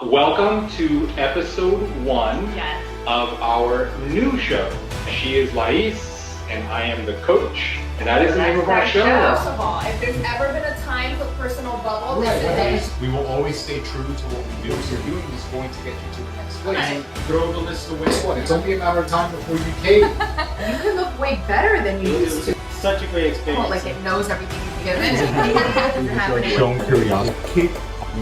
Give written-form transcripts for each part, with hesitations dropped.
Welcome to episode 1 of our new show. She is Lais, and I am the coach, and that is the name of our show. First of all, if there's ever been a time for personal bubble, this is We will always stay true to what we do. What you're doing is going to get you to the next place. Throw the list away. What? It's only a matter of time before you cave. You can look way better than you used to. Such a great experience. Well, like it knows everything you've given. Shown curiosity.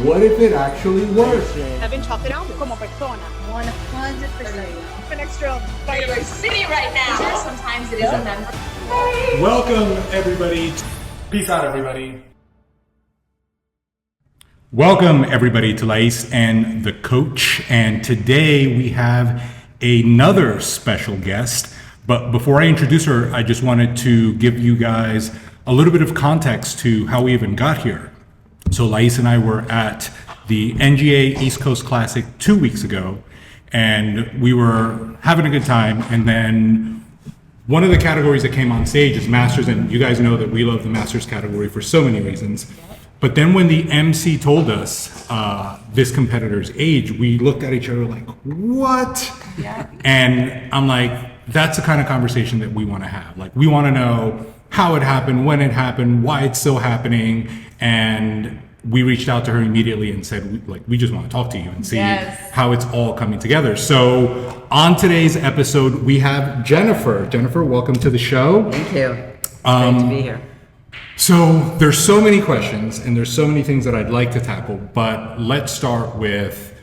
What if it actually works? I've been chopped down como persona. 100%. An extra vitamin. City right now. Sometimes it is a member. Welcome, everybody. Peace out, everybody. Welcome, everybody, to Lais and the Coach. And today we have another special guest. But before I introduce her, I just wanted to give you guys a little bit of context to how we even got here. So Lais and I were at the NGA East Coast Classic 2 weeks ago, and we were having a good time. And then one of the categories that came on stage is Masters, and you guys know that we love the Masters category for so many reasons. But then when the MC told us this competitor's age, we looked at each other like, what? Yeah. And I'm like, that's the kind of conversation that we want to have. Like, we want to know how it happened, when it happened, why it's still happening. And we reached out to her immediately and said, we just want to talk to you and see how it's all coming together. So on today's episode, we have Jennifer. Jennifer, welcome to the show. Thank you. It's great to be here. So there's so many questions and there's so many things that I'd like to tackle, but let's start with,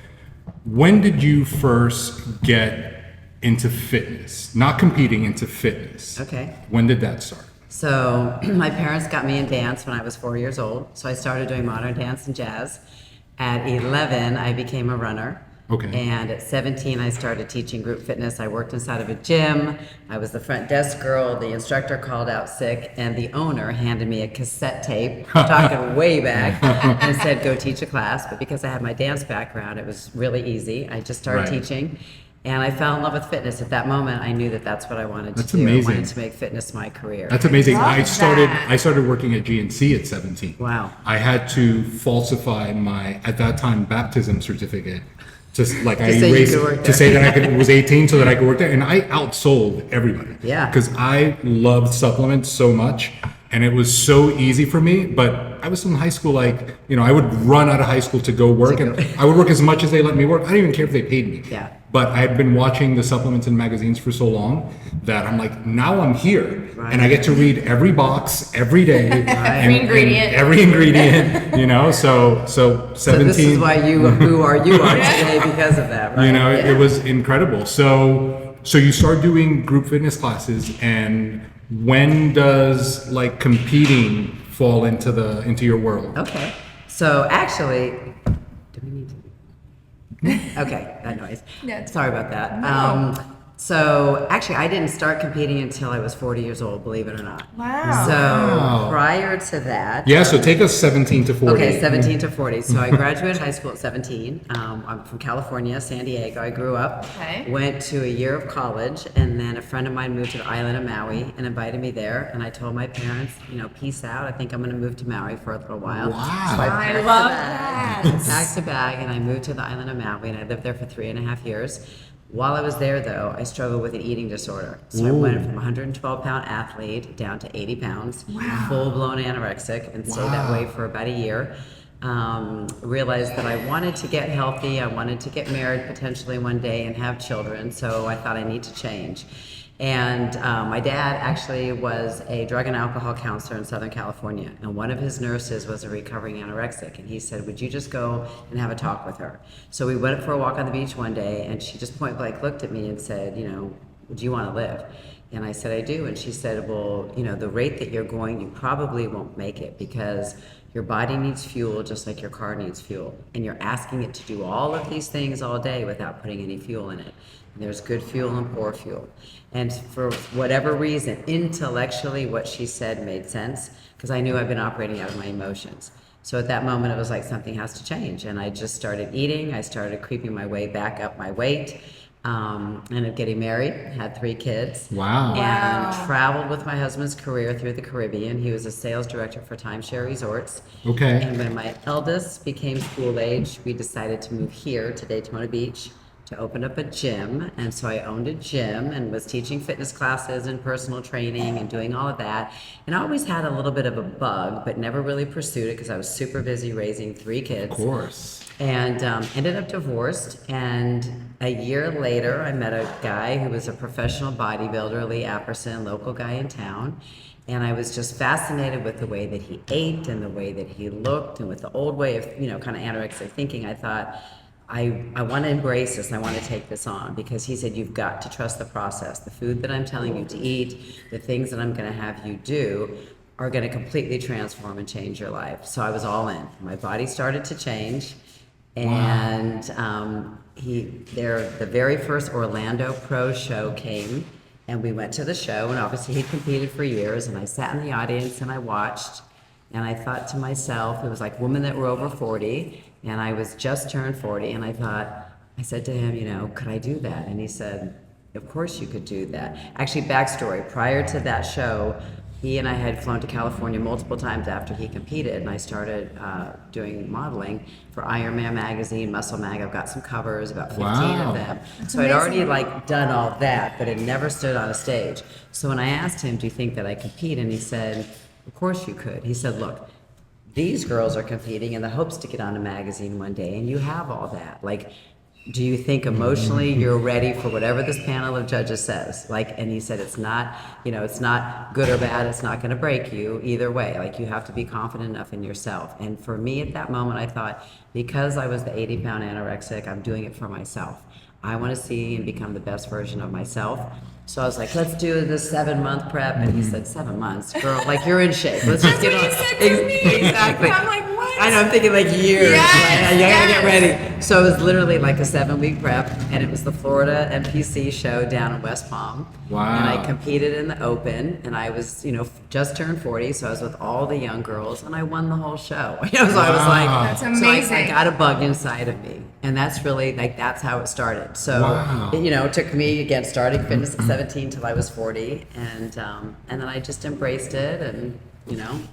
when did you first get into fitness? Not competing, into fitness. Okay. When did that start? So my parents got me in dance when I was 4 years old. So I started doing modern dance and jazz. At 11, I became a runner. Okay. And at 17, I started teaching group fitness. I worked inside of a gym. I was the front desk girl. The instructor called out sick, and the owner handed me a cassette tape, talking way back, and said, go teach a class. But because I had my dance background, it was really easy. I just started teaching. And I fell in love with fitness. At that moment, I knew that that's what I wanted to do. Amazing. I wanted to make fitness my career. That's amazing. I started working at GNC at 17. Wow. I had to falsify my, at that time, baptism certificate. Just like I erased to say that I was 18 so that I could work there. And I outsold everybody. Yeah. Because I loved supplements so much. And it was so easy for me, but I was in high school, like, I would run out of high school to go work, and I would work as much as they let me work. I didn't even care if they paid me. Yeah. But I had been watching the supplements and magazines for so long that I'm like, now I'm here, and I get to read every box every day, every ingredient, So 17. So this is why who are you on today because of that, right? It was incredible. So you start doing group fitness classes, and when does competing fall into your world? Okay. So actually, do we need to? Okay, that noise. Sorry about that. No. So actually, I didn't start competing until I was 40 years old, believe it or not. Wow. So prior to that. Yeah, so take us 17 to 40. Okay, 17 to 40. So I graduated high school at 17. I'm from California, San Diego. I grew up, went to a year of college, and then a friend of mine moved to the island of Maui and invited me there. And I told my parents, peace out. I think I'm going to move to Maui for a little while. Wow. So I love that. I packed a bag and I moved to the island of Maui, and I lived there for 3.5 years. While I was there, though, I struggled with an eating disorder. So I went from 112-pound athlete down to 80 pounds, full-blown anorexic, and stayed that way for about a year. Realized that I wanted to get healthy. I wanted to get married potentially one day and have children. So I thought I need to change. And my dad actually was a drug and alcohol counselor in Southern California. And one of his nurses was a recovering anorexic. And he said, would you just go and have a talk with her? So we went for a walk on the beach one day, and she just point blank looked at me and said, do you want to live? And I said, I do. And she said, well, the rate that you're going, you probably won't make it, because your body needs fuel just like your car needs fuel. And you're asking it to do all of these things all day without putting any fuel in it. And there's good fuel and poor fuel. And for whatever reason, intellectually, what she said made sense, because I knew I've been operating out of my emotions. So at that moment, it was like something has to change. And I just started eating. I started creeping my way back up my weight. Ended up getting married, had 3 kids. Wow. And traveled with my husband's career through the Caribbean. He was a sales director for timeshare resorts. Okay. And when my eldest became school age, we decided to move here to Daytona Beach to open up a gym. And so I owned a gym and was teaching fitness classes and personal training and doing all of that. And I always had a little bit of a bug, but never really pursued it because I was super busy raising 3 kids. Of course. And ended up divorced. And a year later, I met a guy who was a professional bodybuilder, Lee Apperson, local guy in town. And I was just fascinated with the way that he ate and the way that he looked and with the old way of, kind of anorexic thinking. I thought, I want to embrace this and I want to take this on, because he said, you've got to trust the process. The food that I'm telling you to eat, the things that I'm going to have you do are going to completely transform and change your life. So I was all in. My body started to change. And the very first Orlando Pro show came, and we went to the show, and obviously he'd competed for years, and I sat in the audience and I watched, and I thought to myself, it was like women that were over 40, and I was just turned 40, and I said to him, could I do that? And he said, of course you could do that. Actually, backstory, prior to that show, he and I had flown to California multiple times after he competed, and I started doing modeling for Iron Man magazine, Muscle Mag. I've got some covers, about 15 of them. So I'd already done all that, but had never stood on a stage. So when I asked him, do you think that I compete? And he said, of course you could. He said, look, these girls are competing in the hopes to get on a magazine one day, and you have all that. Do you think emotionally you're ready for whatever this panel of judges says? And he said, it's not, it's not good or bad. It's not going to break you either way. You have to be confident enough in yourself. And for me at that moment, I thought, because I was the 80-pound anorexic, I'm doing it for myself. I want to see and become the best version of myself. So I was like, let's do this 7-month prep. And he said, 7 months? Girl, you're in shape. Let's just get on. Exactly. I'm like, what? I know, I'm thinking years. Yes, You gotta get ready. So it was literally a 7-week prep, and it was the Florida NPC show down in West Palm. Wow. And I competed in the Open, and I was, just turned 40, so I was with all the young girls, and I won the whole show. So I was like, that's amazing. So I got a bug inside of me, and that's really that's how it started. So it took me again starting fitness at 17 till I was 40, and then I just embraced it, and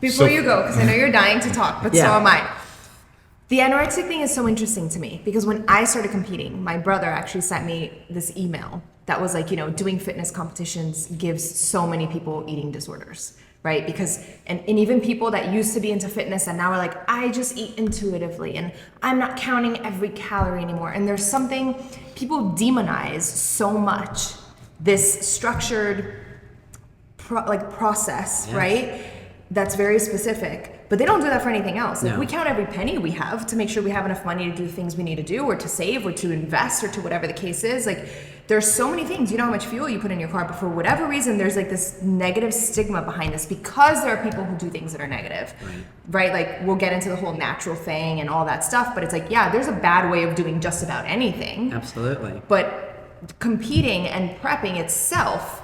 Before you go, because I know you're dying to talk, but so Yeah. am I. The anorexic thing is so interesting to me, because when I started competing, my brother actually sent me this email that was doing fitness competitions gives so many people eating disorders, right? Because, and even people that used to be into fitness and now are like, I just eat intuitively and I'm not counting every calorie anymore. And there's something, people demonize so much this structured process, Yes. right? That's very specific, but they don't do that for anything else. No. We count every penny we have to make sure we have enough money to do the things we need to do, or to save, or to invest, or to whatever the case is. There's so many things. You know how much fuel you put in your car, but for whatever reason, there's this negative stigma behind this, because there are people who do things that are negative, right? We'll get into the whole natural thing and all that stuff, but it's there's a bad way of doing just about anything. Absolutely. But competing and prepping itself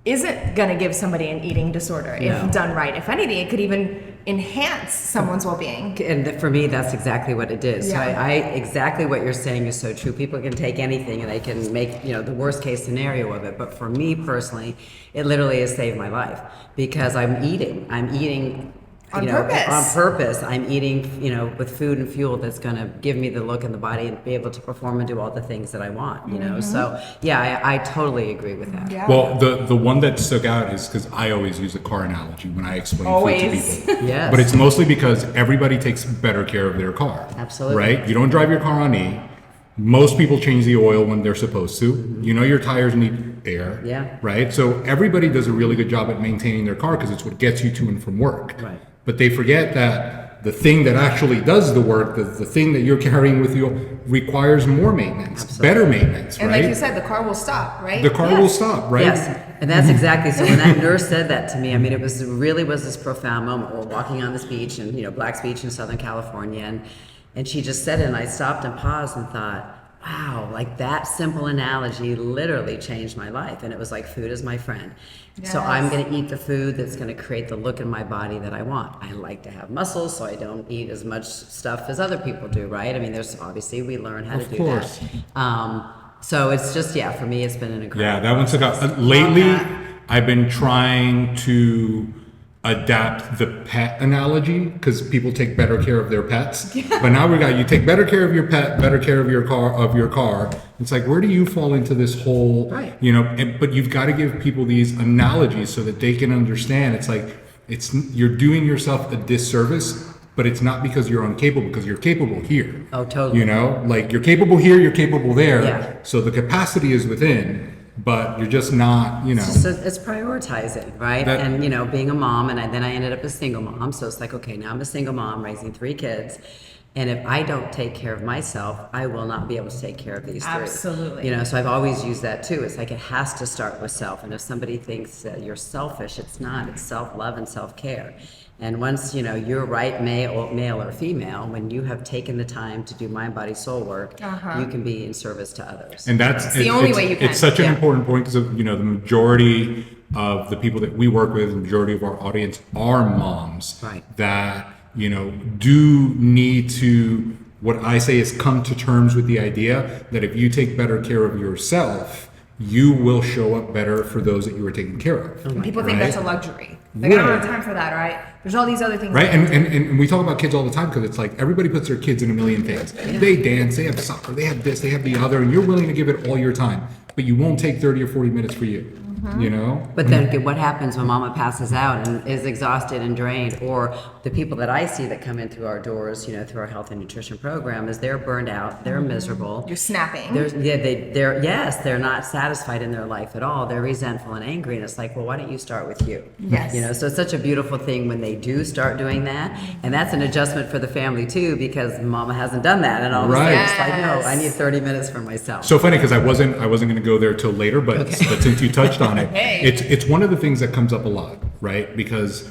isn't going to give somebody an eating disorder if done right. If anything, it could even enhance someone's well-being. And for me, that's exactly what it did. So Yeah. I exactly what you're saying is so true. People can take anything and they can make, the worst case scenario of it. But for me personally, it literally has saved my life, because I'm eating On purpose. On purpose. I'm eating, with food and fuel that's going to give me the look in the body and be able to perform and do all the things that I want, So yeah, I totally agree with that. Yeah. Well, the one that stuck out is because I always use a car analogy when I explain food to people. Yes. But it's mostly because everybody takes better care of their car. Absolutely. Right? You don't drive your car on E. Most people change the oil when they're supposed to. Your tires need air. Yeah. Right? So everybody does a really good job at maintaining their car because it's what gets you to and from work. Right. But they forget that the thing that actually does the work, the thing that you're carrying with you, requires more maintenance, Absolutely. better maintenance, And right? like you said, the car will stop, right? The car will stop, right? Yes, and that's exactly, so when that nurse said that to me, it was this profound moment. We're walking on this beach, and Black's Beach in Southern California, and she just said it, and I stopped and paused and thought, wow, that simple analogy literally changed my life. And it was food is my friend. So Yes. I'm going to eat the food that's going to create the look in my body that I want. I like to have muscles, so I don't eat as much stuff as other people do, right? There's obviously, we learn how to do course. that. So it's just, yeah, for me, it's been an incredible. Yeah, that one took out. Lately, I've been trying to adapt the pet analogy because people take better care of their pets. But now we got, you take better care of your pet, better care of your car. It's like, where do you fall into this whole, Right. you know, but you've got to give people these analogies so that they can understand. It's like, you're doing yourself a disservice, but it's not because you're incapable, because you're capable here. Oh, totally. You know, like you're capable here, you're capable there. Yeah. So the capacity is within, but you're just not, you know. So it's prioritizing, right? That- And, you know, being a mom, and then I ended up a single mom. So it's like, okay, now I'm a single mom raising 3 kids. And if I don't take care of myself, I will not be able to take care of these 3. Absolutely. You know, so I've always used that too. It's like it has to start with self. And if somebody thinks that you're selfish, it's not. It's self-love and self-care. And once, you know, you're right, male or female, when you have taken the time to do mind, body, soul work, you can be in service to others. And that's the only way you can. It's such an Yeah. important point because, you know, the majority of the people that we work with, the majority of our audience are moms. Right. That, you know, do need to, what I say is come to terms with the idea that if you take better care of yourself, you will show up better for those that you are taking care of. And people think Right? that's a luxury. Like, I don't Right. have time for that, right? There's all these other things. Right, and we talk about kids all the time because it's like everybody puts their kids in a million things. They dance, they have soccer, they have this, they have the other, and you're willing to give it all your time, but you won't take 30 or 40 minutes for you. You know? But then what happens when mama passes out and is exhausted and drained, or the people that I see that come in through our doors, you know, through our health and nutrition program, is they're burned out, they're miserable. You're snapping. They're not satisfied in their life at all. They're resentful and angry, and it's like, well, why don't you start with you? Yes. You know, so it's such a beautiful thing when they do start doing that, and that's an adjustment for the family too, because mama hasn't done that, and all of a sudden Right. it's like, no, Yes. I need 30 minutes for myself. So funny because I wasn't going to go there till later, but since you touched on it, Hey. it's one of the things that comes up a lot, right? Because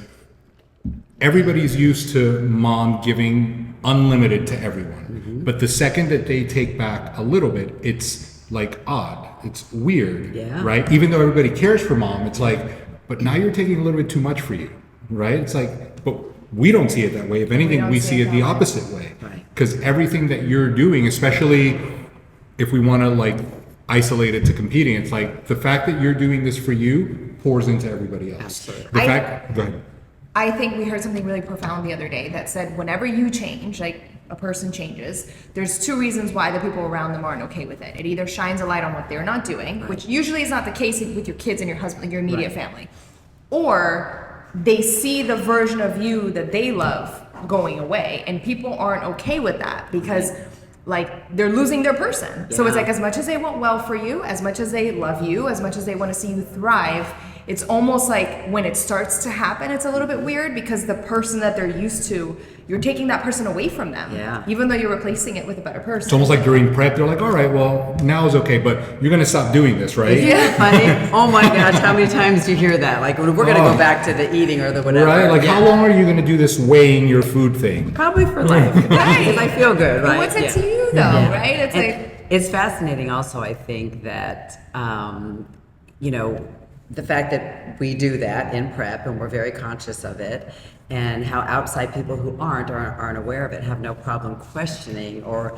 everybody's used to mom giving unlimited to everyone, but the second that they take back a little bit, it's like odd, it's weird, Yeah. right? Even though everybody cares for mom, it's like, but now you're taking a little bit too much for you, right? It's like, but we don't see it that way. If anything, don't we see see it it the that way. opposite way, Right. because everything that you're doing, especially if we want to like isolate it to competing, it's like the fact that you're doing this for you pours into everybody else. Absolutely. The I- fact, go ahead. I think we heard something really profound the other day that said whenever you change, like a person changes, there's 2 reasons why the people around them aren't okay with it. It either shines a light on what they're not doing, which usually is not the case with your kids and your husband, your immediate family, or they see the version of you that they love going away, and people aren't okay with that because like they're losing their person. So it's Yeah. like as much as they want well for you, as much as they love you, as much as they want to see you thrive, it's almost like when it starts to happen, it's a little bit weird because the person that they're used to, you're taking that person away from them. Yeah. Even though you're replacing it with a better person. It's almost like during prep, they're like, all right, well, now is okay, but you're going to stop doing this, right? Yeah, funny. Oh my gosh, how many times do you hear that? Like, we're going to go back to the eating or the whatever. Right? Like, Yeah. how long are you going to do this weighing your food thing? Probably for life. Right. Because I feel good, But right? what's it Yeah. to you though, Yeah. right? It's And like it's fascinating also, I think, that, you know, the fact that we do that in prep and we're very conscious of it, and how outside people who aren't aware of it have no problem questioning or,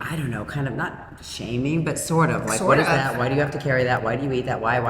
I don't know, kind of not shaming, but sort of like, Sort what is of. that? Why do you have to carry that? Why do you eat that? Why?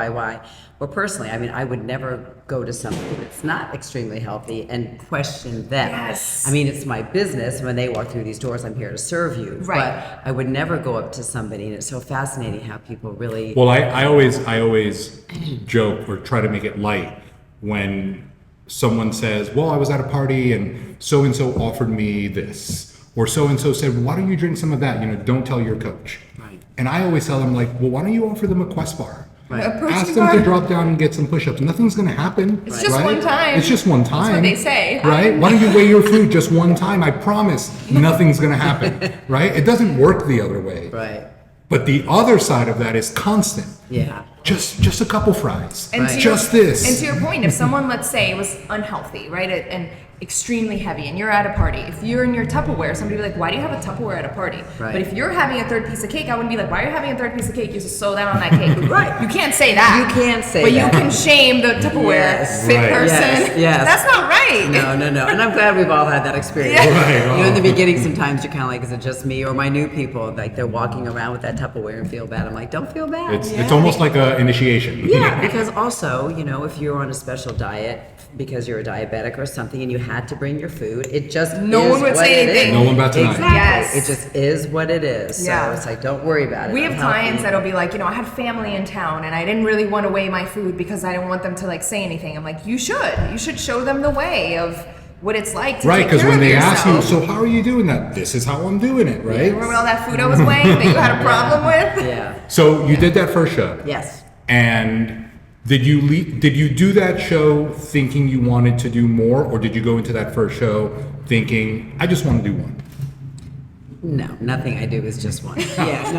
Well, personally, I mean, I would never go to somebody that's not extremely healthy and question them. Yes. I mean, it's my business. When they walk through these doors, I'm here to serve you. Right. But I would never go up to somebody, and it's so fascinating how people really. Well, I always joke or try to make it light when someone says, well, I was at a party and so offered me this. Or so-and-so said, why don't you drink some of that? You know, don't tell your coach. Right. And I always tell them, like, well, why don't you offer them a Quest bar? Right. a protein Ask them bar. to drop down and get some push-ups. Nothing's going to happen. It's just right? one time. It's just one time. That's what they say. Right? Why don't you weigh your food just one time? I promise nothing's going to happen. Right? It doesn't work the other way. Right. But the other side of that is constant. Yeah. Just a couple fries. And Right. to Just your, this. And to your point, if someone, let's say, was unhealthy, right, and extremely heavy and you're at a party, if you're in your Tupperware, somebody would be like, why do you have a Tupperware at a party? Right. But if you're having a third piece of cake, I wouldn't be like, why are you having a third piece of cake? You just slow down on that cake. Right. You can't say that. You can't say but that. But you can shame the Tupperware Yes. fit Right. person. Yes. That's not right. No. And I'm glad we've all had that experience. Yeah. Right. You know, in the beginning, sometimes you're kind of like, is it just me or my new people? Like they're walking around with that Tupperware and feel bad. I'm like, don't feel bad. It's almost like an initiation. Yeah, because also, you know, if you're on a special diet because you're a diabetic or something and you had to bring your food, it just No is one would what say it anything. is. No one bats an eye. Exactly. Yes. It just is what it is. Yeah. So it's like, don't worry about it. We I'm have clients healthy. that'll be like, you know, I had family in town and I didn't really want to weigh my food because I didn't want them to like say anything. I'm like, you should show them the way of what it's like to Right, take because care when of they ask you, yourself. so how are you doing that? This is how I'm doing it, right? Remember all that food I was weighing that you had a problem with? Yeah. So you did that first show. Yes. And did you do that show thinking you wanted to do more, or did you go into that first show thinking I just want to do one? No, nothing I do is just one. Yeah,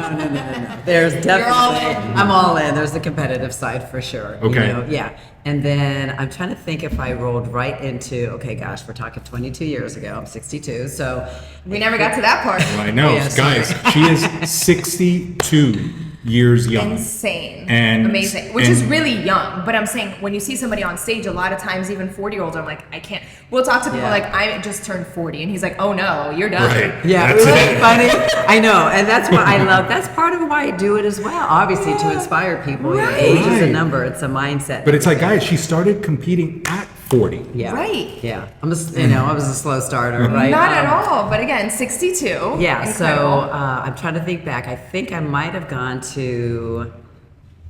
no. There's definitely, all in. I'm all in. There's the competitive side for sure. Okay. You know? Yeah. And then I'm trying to think if I rolled right into, okay, gosh, we're talking 22 years ago. I'm 62. So We never got to that part. I know, Yes. guys. She is 62 years young. Insane. And- amazing. Which is and- really young. But I'm saying when you see somebody on stage, a lot of times, even 40-year-olds, I'm like, I can't. We'll talk to people Yeah. like, I just turned 40. And he's like, oh no, you're done. Right. yeah, That's really it. funny. I know. And that's what I love. That's part of why I do it as well. Obviously, to inspire people. Right. Age is a Right. number. It's a mindset. But it's like, guys, she started competing at 40. yeah. Right. Yeah. I was a slow starter, right? Not at all. But again, 62. Yeah, so Incredible. I'm trying to think back. I think I might have gone to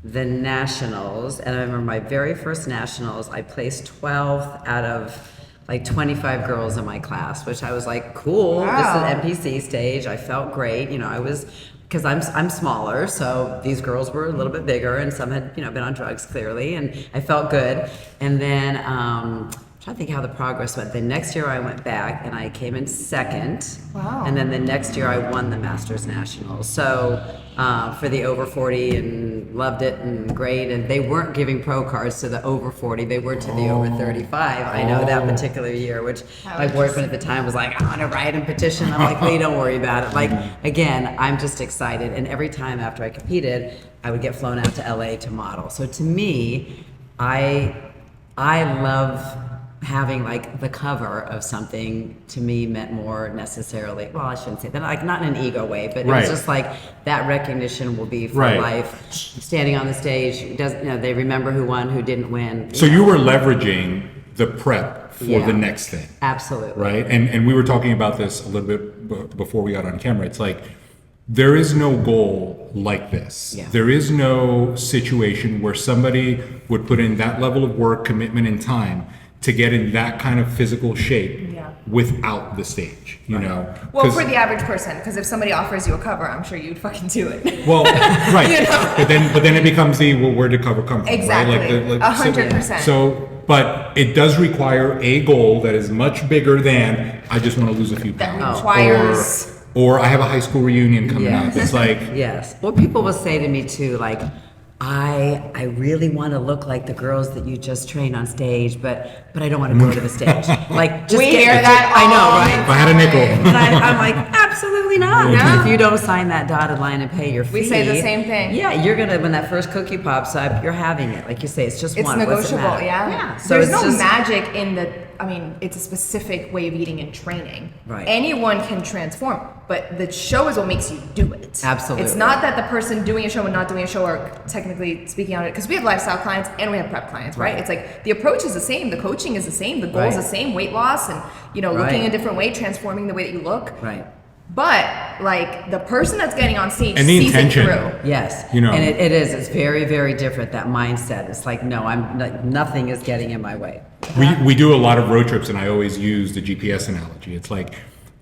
the nationals, and I remember my very first nationals, I placed 12th out of like 25 girls in my class, which I was like, cool. Wow. This is an NPC stage. I felt great. You know, I was, because I'm smaller, so these girls were a little bit bigger, and some had, you know, been on drugs clearly, and I felt good. And then I'm trying to think how the progress went. The next year I went back and I came in second. Wow. And then the next year I won the Masters Nationals. So for the over 40, and loved it and great. And they weren't giving pro cards to the over 40. They were to the over 35. I know that particular year, which my boyfriend at the time was like, I want to write and petition. I'm like, Lee, don't worry about it. Like, again, I'm just excited. And every time after I competed, I would get flown out to LA to model. So to me, I love having like the cover of something. To me meant more necessarily, well, I shouldn't say that, like not in an ego way, but it Right. was just like that recognition will be for Right. life. Standing on the stage, it doesn't, you know, they remember who won, who didn't win. So you were leveraging the prep for Yeah. the next thing. Absolutely. Right? And we were talking about this a little bit before we got on camera. It's like, there is no goal like this. Yeah. There is no situation where somebody would put in that level of work, commitment, and time to get in that kind of physical shape Yeah. without the stage, you know? Well, 'Cause- for the average person, because if somebody offers you a cover, I'm sure you'd fucking do it. well, right. You know? But then it becomes the, well, where did cover come from? Exactly. Right? 100%. So, but it does require a goal that is much bigger than, I just want to lose a few That pounds. requires- Or I have a high school reunion coming Yes. up. It's like, Yes. Well, people will say to me too, like, I really want to look like the girls that you just trained on stage, but I don't want to go to the stage. Like, just We get hear the- that I know, all right? if I had a nickel. And I'm like, absolutely not. Yeah. If you don't sign that dotted line and pay your fee, We say the same thing. Yeah, you're gonna, when that first cookie pops up, you're having it. Like you say, it's just It's one. What's it negotiable, matter? yeah. Yeah. So There's it's no just, magic in the. I mean, it's a specific way of eating and training. Right. Anyone can transform, but the show is what makes you do it. Absolutely. It's not that the person doing a show and not doing a show are technically speaking on it, because we have lifestyle clients and we have prep clients, right? Right. It's like the approach is the same, the coaching is the same, the goal is Right. the same, weight loss and looking Right. a different way, transforming the way that you look. Right. But like the person that's getting on stage And the sees intention. it through. Yes. You know. And it is. It's very, very different. That mindset. It's like, no, nothing is getting in my way. we do a lot of road trips, and I always use the GPS analogy. It's like,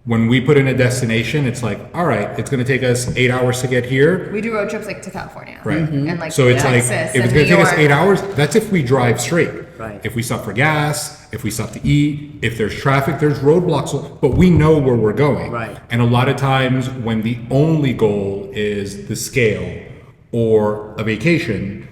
when we put in a destination, it's like, all right, it's going to take us 8 hours to get here. We do road trips like to California. Right. And like So it's like, Texas if and it's going New to take us York. 8 hours, that's if we drive straight. Right. If we stop for gas, if we stop to eat, if there's traffic, there's roadblocks, but we know where we're going. Right. And a lot of times when the only goal is the scale or a vacation,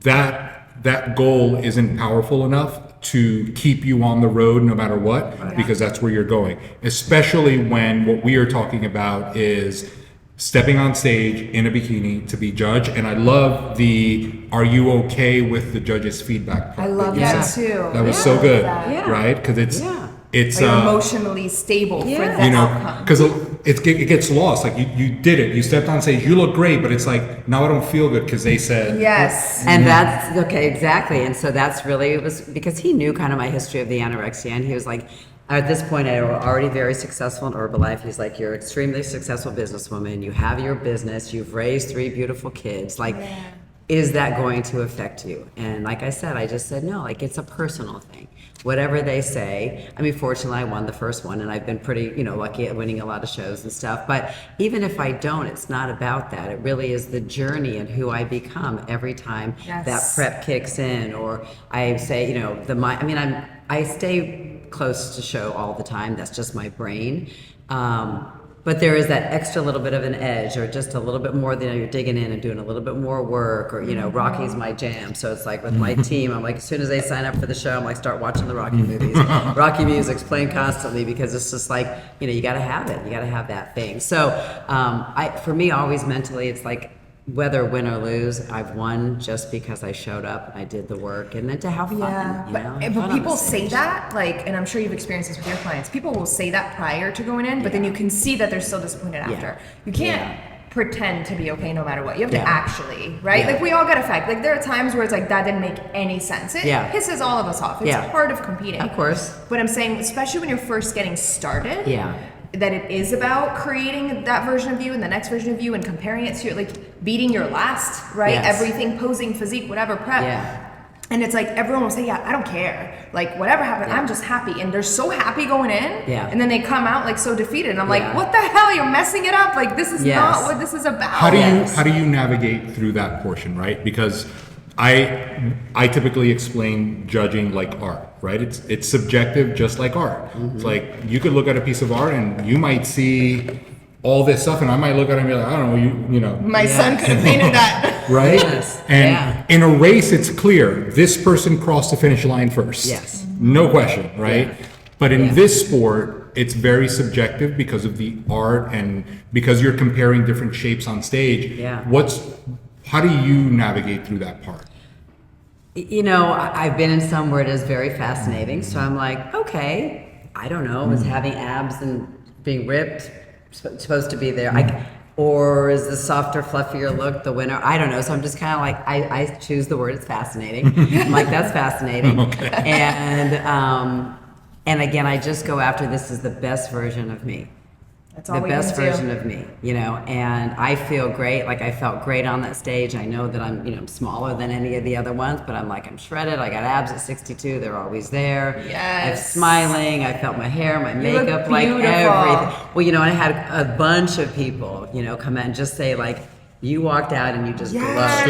that goal isn't powerful enough to keep you on the road no matter what, because that's where you're going. Especially when what we are talking about is stepping on stage in a bikini to be judged. And I love the "Are you okay with the judge's feedback?" part I love you that said. too. That was Yeah. so good, Yeah. right? Because it's Like emotionally stable for the you know, outcome. because it gets lost. Like you did it, you stepped on stage, you look great, but it's like now I don't feel good because they said Yes. And that's okay, exactly. And so that's really, it was because he knew kind of my history of the anorexia, and he was like, at this point, I was already very successful in Herbalife. He's like, you're an extremely successful businesswoman. You have your business. You've raised 3 beautiful kids. Like, is that going to affect you? And like I said, I just said, no, like it's a personal thing. Whatever they say. I mean, fortunately, I won the first one, and I've been pretty, lucky at winning a lot of shows and stuff. But even if I don't, it's not about that. It really is the journey and who I become every time that prep kicks in, or I say, I stay close to show all the time. That's just my brain. But there is that extra little bit of an edge, or just a little bit more than you're digging in and doing a little bit more work, or, Rocky's my jam. So it's like with my team, I'm like, as soon as they sign up for the show, I'm like, start watching the Rocky movies. Rocky music's playing constantly, because it's just like, you got to have it. You got to have that thing. So for me, always mentally, it's like, whether win or lose, I've won just because I showed up and I did the work, and then to have fun. But people say that, like, and I'm sure you've experienced this with your clients. People will say that prior to going in, but then you can see that they're still disappointed after. You can't pretend to be okay no matter what. You have to actually, right? Like, we all get affected. Like, there are times where it's like, that didn't make any sense. It pisses all of us off. It's part of competing. Of course. But I'm saying, especially when you're first getting started, that it is about creating that version of you and the next version of you and comparing it to your, like, beating your last, right? Everything, posing, physique, whatever, prep. And it's like, everyone will say, I don't care. Like, whatever happened, I'm just happy. And they're so happy going in. And then they come out, like, so defeated. And I'm like, what the hell? You're messing it up. Like, this is not what this is about. How do you navigate through that portion, right? Because I typically explain judging like art, right? It's subjective, just like art. It's like, you could look at a piece of art and you might see all this stuff, and I might look at it and be like, I don't know, you know. My son could have painted that. Right? And in a race, it's clear, this person crossed the finish line first. No question, right? But in this sport, it's very subjective because of the art and because you're comparing different shapes on stage. How do you navigate through that part? I've been in some where it is very fascinating. So I'm like, okay, I don't know, is having abs and being ripped supposed to be there? Or is the softer, fluffier look the winner? I don't know. So I'm just kind of like, I choose the word, it's fascinating. I'm like, that's fascinating. And again, I just go after, this is the best version of me. That's all the best version of me, and I feel great. Like, I felt great on that stage. I know that I'm smaller than any of the other ones, but I'm shredded. I got abs at 62. They're always there. I'm smiling. I felt my hair, my makeup, like everything. Well, I had a bunch of people, come in and just say, like, you walked out and you just glowed.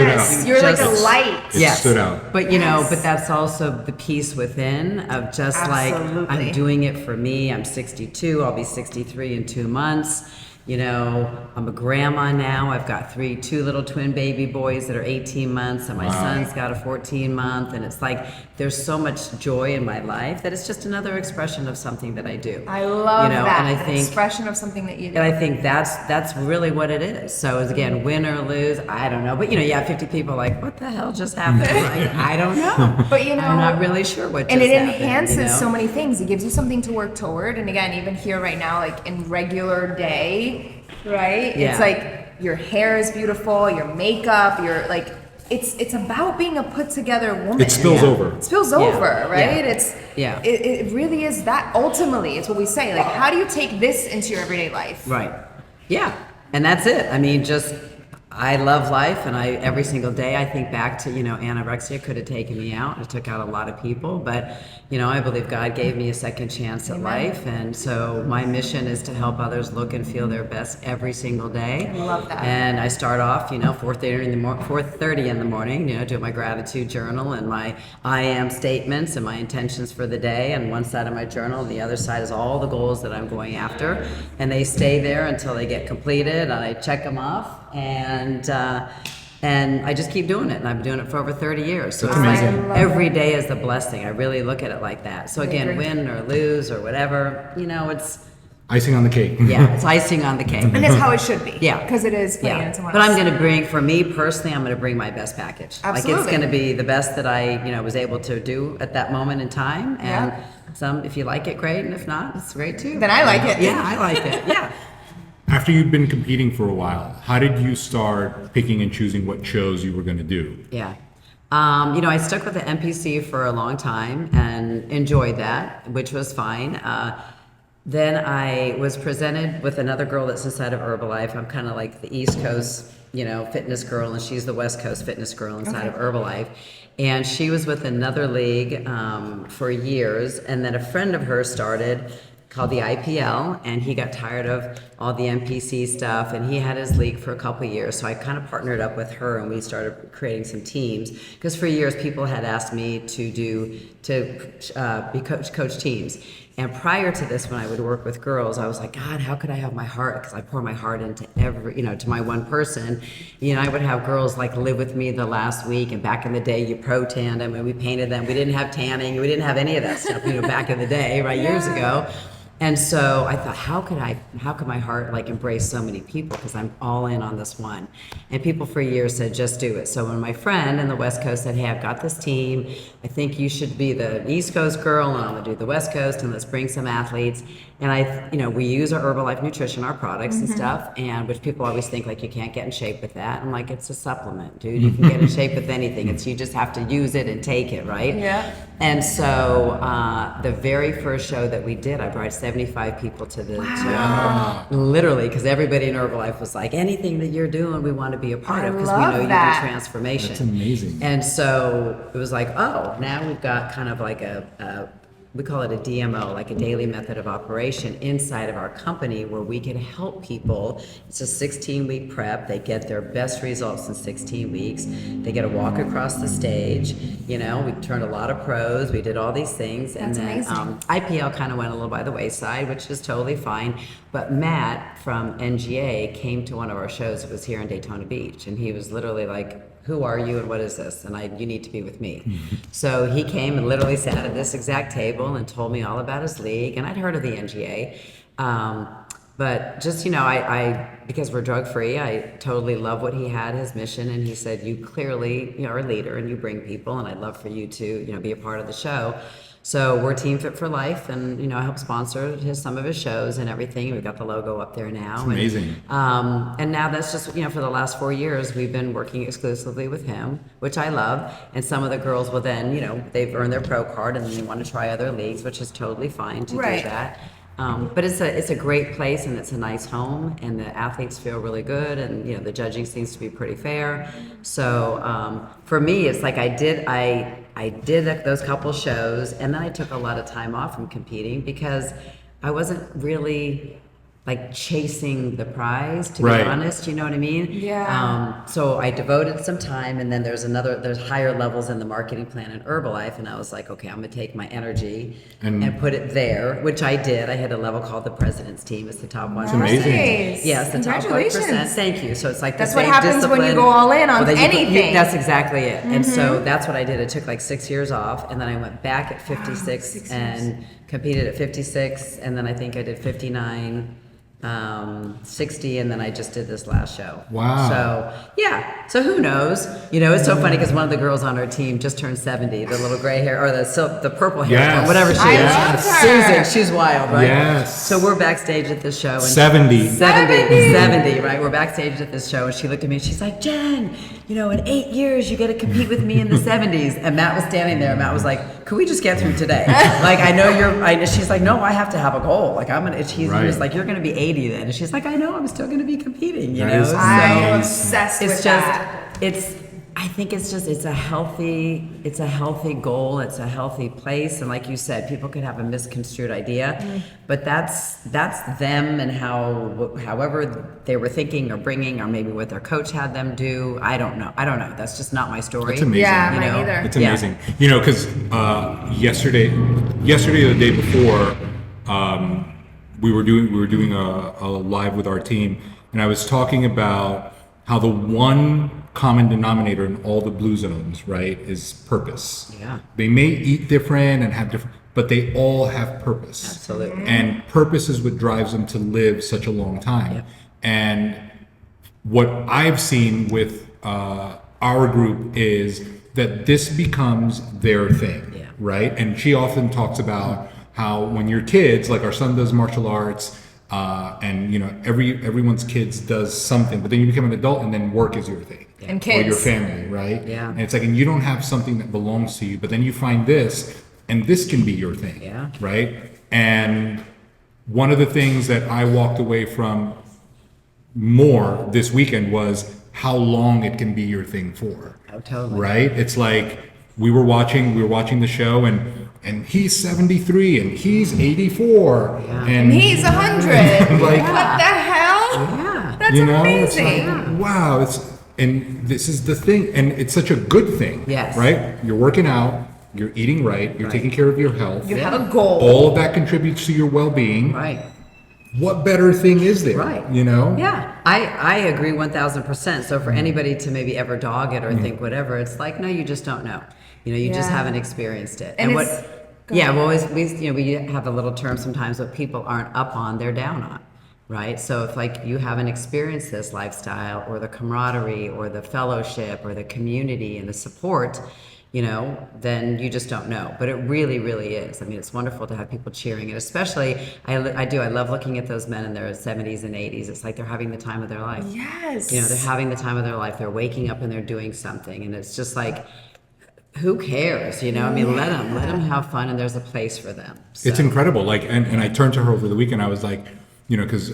You're like a light. It stood out. But but that's also the piece within of just like, I'm doing it for me. I'm 62. I'll be 63 in 2 months. I'm a grandma now. I've got 2 little twin baby boys that are 18 months, and my son's got a 14-month. And it's like, there's so much joy in my life that it's just another expression of something that I do. I love that. And I think, expression of something that you do. And I think that's really what it is. So again, win or lose, I don't know. But you have 50 people like, what the hell just happened? Like, I don't know. But I'm not really sure what just happened. And it enhances so many things. It gives you something to work toward. And again, even here right now, like in regular day, right? It's like, your hair is beautiful, your makeup, your like, it's about being a put together woman. It spills over. It spills over, right? Yeah. It really is that. Ultimately, it's what we say. Like, how do you take this into your everyday life? Right. Yeah. And that's it. I mean, just, I love life, and every single day I think back to, anorexia could have taken me out. It took out a lot of people, but, I believe God gave me a second chance at life. And so my mission is to help others look and feel their best every single day. I love that. And I start off, 4:30 in the morning, doing my gratitude journal and my I am statements and my intentions for the day. And one side of my journal, and the other side is all the goals that I'm going after. And they stay there until they get completed, and I check them off. And And I just keep doing it, and I've been doing it for over 30 years. So That's it's amazing. like every day is a blessing. I really look at it like that. So again, agree. win or lose or whatever, it's Icing on the cake. yeah, it's icing on the cake. And it's how it should be. Yeah. Because it is playing Yeah, into but I'm going to bring, for me personally, I'm going to bring my best package. Like it's Absolutely. going to be the best that I, was able to do at that moment in time. And if you like it, great, and if not, it's great too. Then I like it. Yeah, I like it. Yeah. After you'd been competing for a while, how did you start picking and choosing what shows you were going to do? Yeah. I stuck with the NPC for a long time and enjoyed that, which was fine. Then I was presented with another girl that's inside of Herbalife. I'm kind of like the East Coast, fitness girl, and she's the West Coast fitness girl inside of Herbalife. And she was with another league for years, and then a friend of hers started called the IPL, and he got tired of all the NPC stuff, and he had his league for a couple of years. So I kind of partnered up with her, and we started creating some teams. Because for years, people had asked me to coach teams. And prior to this, when I would work with girls, I was like, God, how could I have my heart? Because I pour my heart into to my one person. I would have girls like live with me the last week. And back in the day, you pro tanned them and we painted them. We didn't have tanning. We didn't have any of that stuff, back in the day, right, years ago. And so I thought, how could my heart like embrace so many people? Because I'm all in on this one. And people for years said, just do it. So when my friend in the West Coast said, hey, I've got this team, I think you should be the East Coast girl and I'm gonna do the West Coast and let's bring some athletes. And we use our Herbalife nutrition, our products and stuff, and which people always think like you can't get in shape with that. I'm like, it's a supplement, dude. You can get in shape with anything. You just have to use it and take it, right? Yeah. And so the very first show that we did, I brought 75 people to the literally, because everybody in Herbalife was like, anything that you're doing, we want to be a part of because we know you do transformation. That's amazing. And so it was like, oh, now we've got kind of like we call it a DMO, like a daily method of operation inside of our company where we can help people. It's a 16-week prep. They get their best results in 16 weeks. They get a walk across the stage. We turned a lot of pros. We did all these things. That's and then amazing. IPL kind of went a little by the wayside, which is totally fine. But Matt from NGA came to one of our shows. It was here in Daytona Beach. And he was literally like, who are you and what is this? And you need to be with me. So he came and literally sat at this exact table and told me all about his league. And I'd heard of the NGA. But just, because we're drug free, I totally love what he had, his mission. And he said, you clearly are a leader and you bring people. And I'd love for you to, be a part of the show. So we're Team Fit for Life, and I help sponsor some of his shows and everything. We've got the logo up there now. It's amazing. And now that's just for the last 4 years we've been working exclusively with him, which I love. And some of the girls will then they've earned their pro card and they want to try other leagues, which is totally fine to do that. But it's a great place and it's a nice home and the athletes feel really good and the judging seems to be pretty fair. So for me, it's like I did those couple shows and then I took a lot of time off from competing because I wasn't really like chasing the prize, to be honest, you know what I mean? Yeah. So I devoted some time and then there's higher levels in the marketing plan in Herbalife and I was like, okay, I'm gonna take my energy and put it there, which I did. I had a level called the President's Team. It's the top 1%. That's amazing. Yes, the top 1%. Thank you. So it's like that's the what same happens discipline. when you go all in on Well, anything. that's exactly it. And so that's what I did. It took like 6 years off and then I went back at 56 and competed at 56 and then I think I did 59. 60 and then I just did this last show. Wow. So who knows? It's so funny because one of the girls on our team just turned 70, the little gray hair or the purple hair one, whatever she is. I love her. Susan, she's wild, right? Yes. So we're backstage at this show and 70, right? We're backstage at this show and she looked at me and she's like, Jen, in 8 years you get to compete with me in the 70s. And Matt was standing there and Matt was like, could we just get through today? Like she's like, no, I have to have a goal. Like he was like, you're gonna be 80 then. And she's like, I know, I'm still gonna be competing, So I'm obsessed with that. I think it's a healthy goal. It's a healthy place. And like you said, people could have a misconstrued idea, but that's them and however they were thinking or bringing, or maybe what their coach had them do. I don't know. That's just not my story. That's amazing. Yeah, mine either. It's amazing. Because yesterday or the day before, we were doing a live with our team, and I was talking about how the one common denominator in all the blue zones, right, is purpose. Yeah. They may eat different and have different, but they all have purpose. Absolutely. And purpose is what drives them to live such a long time. Yep. And what I've seen with our group is that this becomes their thing, Yeah. right? And she often talks about how when you're kids, like our son does martial arts, and you know everyone's kids does something, but then you become an adult and then work is your thing. And Or your kids. family, right? Yeah. And it's like, and you don't have something that belongs to you, but then you find this, and this can be your thing. Yeah. Right? And one of the things that I walked away from more this weekend was how long it can be your thing for. Oh, totally. Right? It's like we were watching the show, and he's 73 and he's 84 And he's 100. Like, What the hell? Yeah. That's you know, amazing. it's like, wow, and this is the thing, and it's such a good thing. Yes. Right? You're working out, you're eating right, you're taking care of your health. You have a goal. All of that contributes to your well-being. Right. What better thing is there? Right. You know? Yeah, I agree 1000%. So for anybody to maybe ever dog it or think whatever, it's like, no, you just don't know. You know, you just Yeah. haven't experienced it. And what? it's- go Yeah, ahead. well, always we have a little term sometimes what people aren't up on, they're down on. Right. So if like you haven't experienced this lifestyle or the camaraderie or the fellowship or the community and the support, you know, then you just don't know. But it really, really is. I mean, it's wonderful to have people cheering. And especially, I love looking at those men in their 70s and 80s. It's like they're having the time of their life. Yes. You know, they're having the time of their life. They're waking up and they're doing something. And it's just like, who cares? You know, I mean, let them have fun, and there's a place for them. So, It's incredible. Like, and I turned to her over the weekend. I was like, you know, because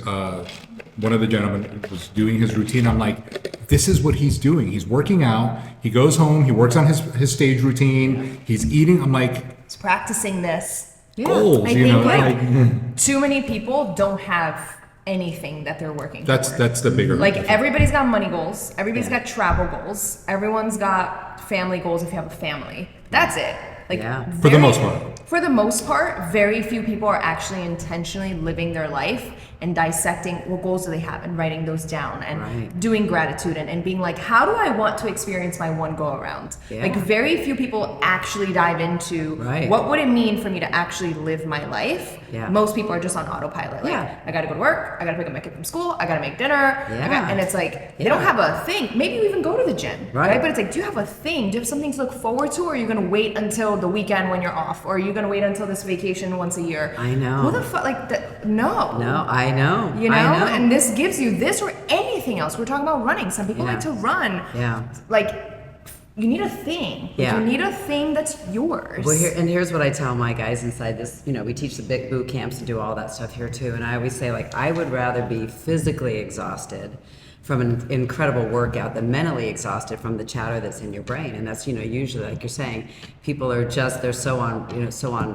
one of the gentlemen was doing his routine. I'm like, this is what he's doing. He's working out. He goes home. He works on his stage routine. He's eating. I'm like, It's practicing this. goals. I You know, think like too many people don't have anything that they're working that's toward. that's the bigger. Like everybody's got money goals, everybody's got travel goals, everyone's got family goals if you have a family. That's it. Like Yeah. For the most part. For the most part, very few people are actually intentionally living their life and dissecting what goals do they have and writing those down and Right. doing gratitude and being like, how do I want to experience my one go around? Yeah. Like very few people actually dive into Right. what would it mean for me to actually live my life. Yeah. Most people are just on autopilot. Like, Yeah. I gotta go to work, I gotta pick up my kid from school, I gotta make dinner, Yeah. and it's like, they Yeah. don't have a thing. Maybe you even go to the gym, Right. But it's like, do you have a thing? Do you have something to look forward to? Or are you gonna wait until the weekend when you're off? Or are you gonna wait until this vacation once a year? I know. Who the fuck, no. No, I know. You know? I know. And this gives you this or anything else. We're talking about running. Some people Yeah. like to run. Yeah. Like, you need a thing. Like, Yeah. you need a thing that's yours. Well, here's what I tell my guys inside this. You know, we teach the big boot camps and do all that stuff here too. And I always say, like, I would rather be physically exhausted from an incredible workout than mentally exhausted from the chatter that's in your brain. And that's, you know, usually, like you're saying, people are just, they're so on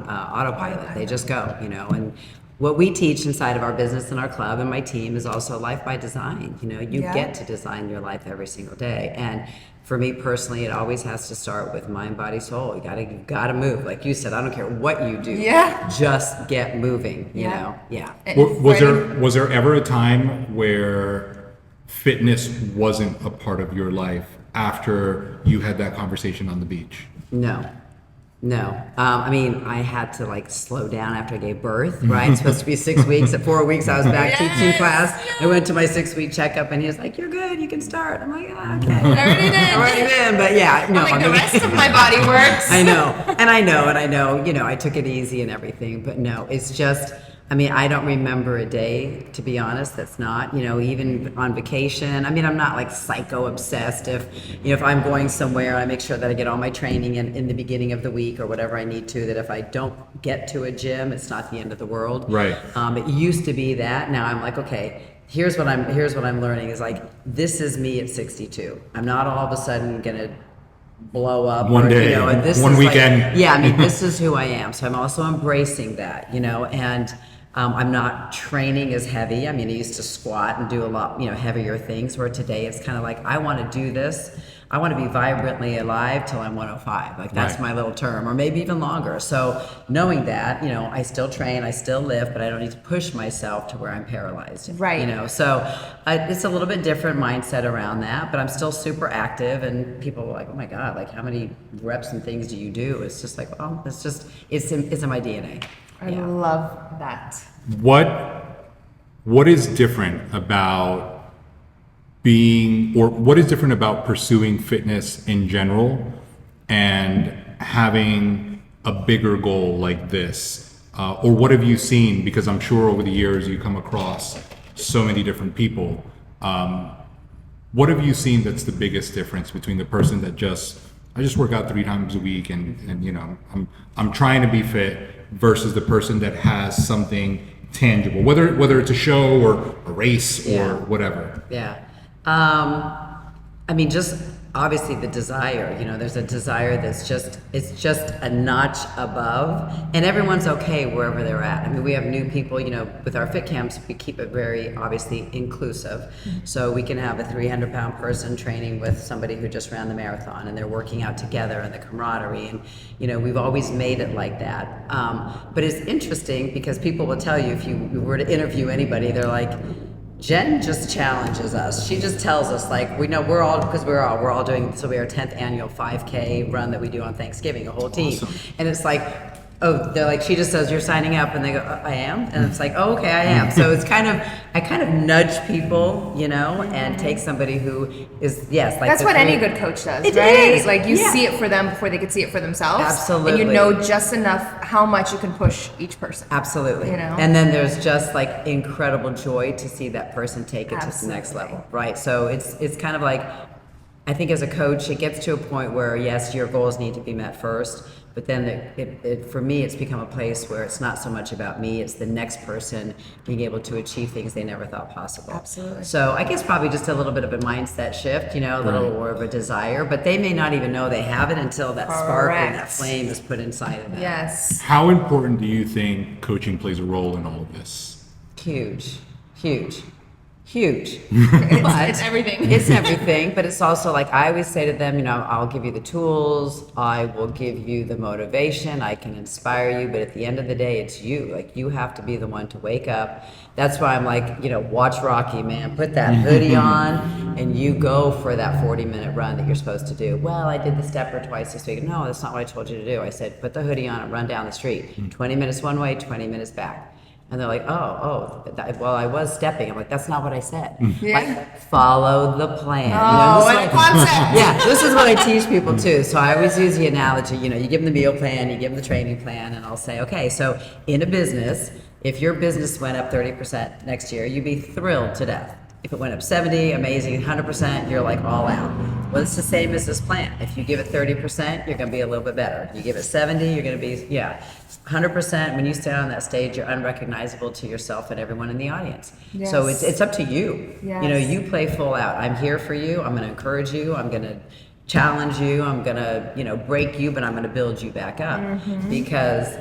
autopilot. They just go, you know. And what we teach inside of our business and our club and my team is also life by design. You know, you Yeah. get to design your life every single day. And for me personally, it always has to start with mind, body, soul. You gotta move. Like you said, I don't care what you do. Yeah. Just get moving, you Yeah. know? Yeah. And Was there ever a time where fitness wasn't a part of your life after you had that conversation on the beach? No. I mean, I had to like slow down after I gave birth, right? It's supposed to be 6 weeks. At 4 weeks, I was back teaching class. I went to my 6-week checkup and he was like, "You're good. You can start." I'm like, "Ah, okay. I Already been, but yeah, no. like I the mean- rest of my body works. I know, you know, I took it easy and everything, but no, it's just, I mean, I don't remember a day, to be honest, that's not, you know, even on vacation. I mean, I'm not like psycho obsessed. If I'm going somewhere, I make sure that I get all my training in the beginning of the week or whatever I need to, that if I don't get to a gym, it's not the end of the world. Right. It used to be that. Now I'm like, okay, here's what I'm learning is like, this is me at 62. I'm not all of a sudden gonna blow up One day, you know, and this one is weekend. like, yeah, I mean, this is who I am. So I'm also embracing that, you know, and I'm not training as heavy. I mean, I used to squat and do a lot, you know, heavier things, where today it's kind of like, I want to do this. I want to be vibrantly alive till I'm 105. Like that's Right. my little term, or maybe even longer. So knowing that, you know, I still train, I still live, but I don't need to push myself to where I'm paralyzed. Right. You know, so it's a little bit different mindset around that, but I'm still super active, and people are like, oh my God, like how many reps and things do you do? It's just like, oh, it's in my DNA. I Yeah. love that. What is different about what is different about pursuing fitness in general and having a bigger goal like this? Or what have you seen? Because I'm sure over the years you come across so many different people. What have you seen that's the biggest difference between the person that I just work out 3 times a week and you know, I'm trying to be fit, versus the person that has something tangible, whether it's a show or a race or whatever? Yeah. I mean, just obviously the desire, you know, there's a desire it's just a notch above, and everyone's okay wherever they're at. I mean, we have new people, you know, with our fit camps, we keep it very obviously inclusive. So we can have a 300-pound person training with somebody who just ran the marathon, and they're working out together, and the camaraderie, and, you know, we've always made it like that. But it's interesting because people will tell you, if you were to interview anybody, they're like, Jen just challenges us. She just tells us, like, we know we're all doing, so we are 10th annual 5K run that we do on Thanksgiving, a whole team. Awesome. And it's like, oh, they're like, she just says, you're signing up, and they go, I am? And it's like, oh, okay, I am. So it's I kind of nudge people, you know, and take somebody who is, yes, like. That's what any good coach does, It right? is, Like you yeah. see it for them before they could see it for themselves. Absolutely. And you know just enough how much you can push each person. Absolutely. You know? And then there's just like incredible joy to see that person take it to the next Absolutely. level, right? So it's kind of like, I think as a coach, it gets to a point where, yes, your goals need to be met first, but then for me, it's become a place where it's not so much about me, it's the next person being able to achieve things they never thought possible. Absolutely. So I guess probably just a little bit of a mindset shift, you know, a little more of a desire, but they may not even know they have it until that spark and that Correct. flame is put inside of them. Yes. How important do you think coaching plays a role in all of this? Huge. It's everything. It's everything, but it's also like I always say to them, you know, I'll give you the tools, I will give you the motivation, I can inspire you, but at the end of the day, it's you. Like, you have to be the one to wake up. That's why I'm like, you know, watch Rocky, man. Put that hoodie on and you go for that 40-minute run that you're supposed to do. Well, I did the stepper twice this week. No, that's not what I told you to do. I said, put the hoodie on and run down the street. 20 minutes one way, 20 minutes back. And they're like, well, I was stepping. I'm like, that's not what I said. Yeah. Like, follow the plan. Oh, this what is a concept. Yeah, this is what I teach people too. So I always use the analogy, you know, you give them the meal plan, you give them the training plan, and I'll say, okay, so in a business, if your business went up 30% next year, you'd be thrilled to death. If it went up 70, amazing, 100%, you're like all out. Well, it's the same as this plan. If you give it 30%, you're gonna be a little bit better. You give it 70, you're gonna be, 100%. When you stand on that stage, you're unrecognizable to yourself and everyone in the audience. Yes. So it's up to you. Yes. You know, you play full out. I'm here for you. I'm gonna encourage you. I'm gonna challenge you. I'm gonna, you know, break you, but I'm gonna build you back up. Because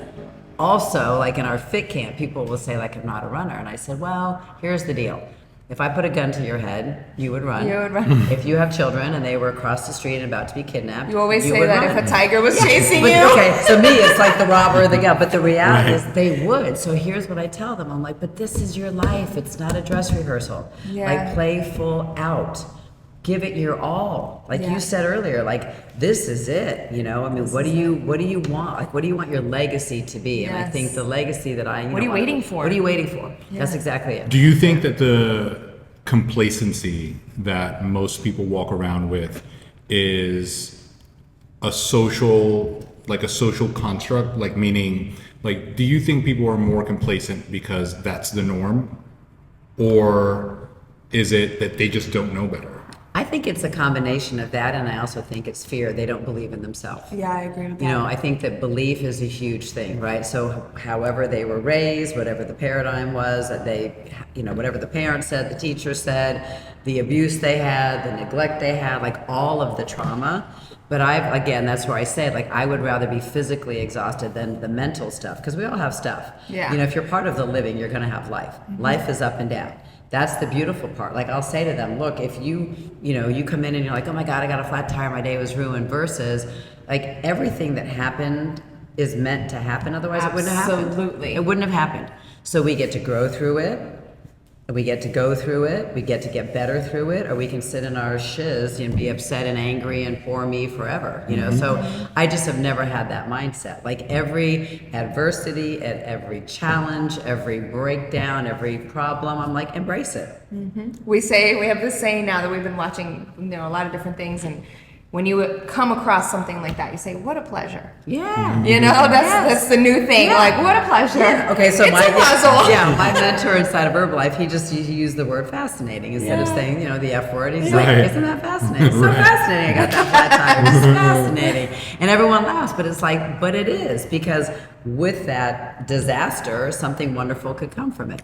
also, like in our fit camp, people will say, like, I'm not a runner. And I said, well, here's the deal. If I put a gun to your head, you would run. You would run. If you have children and they were across the street and about to be kidnapped, You always say would that run. if a tiger was chasing But, you. okay, so me, it's like the robber or the gun. But the reality Right. is they would. So here's what I tell them. I'm like, but this is your life. It's not a dress rehearsal. Yeah. Like, play full out. Give it your all. Like Yeah. you said earlier, like, this is it. You know, I mean, what do you want? Like, what do you want your legacy to be? And I Yes. think the legacy that What are you waiting for? What are you waiting for? That's exactly it. Do you think that the complacency that most people walk around with is a social construct? Like, meaning, like, do you think people are more complacent because that's the norm? Or is it that they just don't know better? I think it's a combination of that, and I also think it's fear. They don't believe in themselves. Yeah, I agree with that. You know, I think that belief is a huge thing, right? So however they were raised, whatever the paradigm was, that they, you know, whatever the parents said, the teacher said, the abuse they had, the neglect they had, like all of the trauma. But again, that's where I say, like, I would rather be physically exhausted than the mental stuff, because we all have stuff. Yeah. You know, if you're part of the living, you're going to have life. Life is up and down. That's the beautiful part. Like I'll say to them, look, if you come in and you're like, oh my God, I got a flat tire, my day was ruined, versus like everything that happened is meant to happen. Otherwise it wouldn't have happened. Absolutely. It wouldn't have happened. So we get to grow through it. We get to go through it. We get to get better through it, or we can sit in our shiz and be upset and angry and poor me forever, you know? So I just have never had that mindset. Like every adversity, at every challenge, every breakdown, every problem, I'm like, embrace it. We have this saying now that we've been watching, a lot of different things, and when you come across something like that, you say, "What a pleasure!" Yeah, That's the new thing. Yeah. Like, what a pleasure. Yeah. Okay, so it's my a puzzle. my mentor inside of Herbalife, he used the word fascinating instead of saying the F word. He's Right. like, "Isn't that fascinating? It's so fascinating. I got that flat tire. It's fascinating." And everyone laughs, but it's like, but it is, because with that disaster, something wonderful could come from it.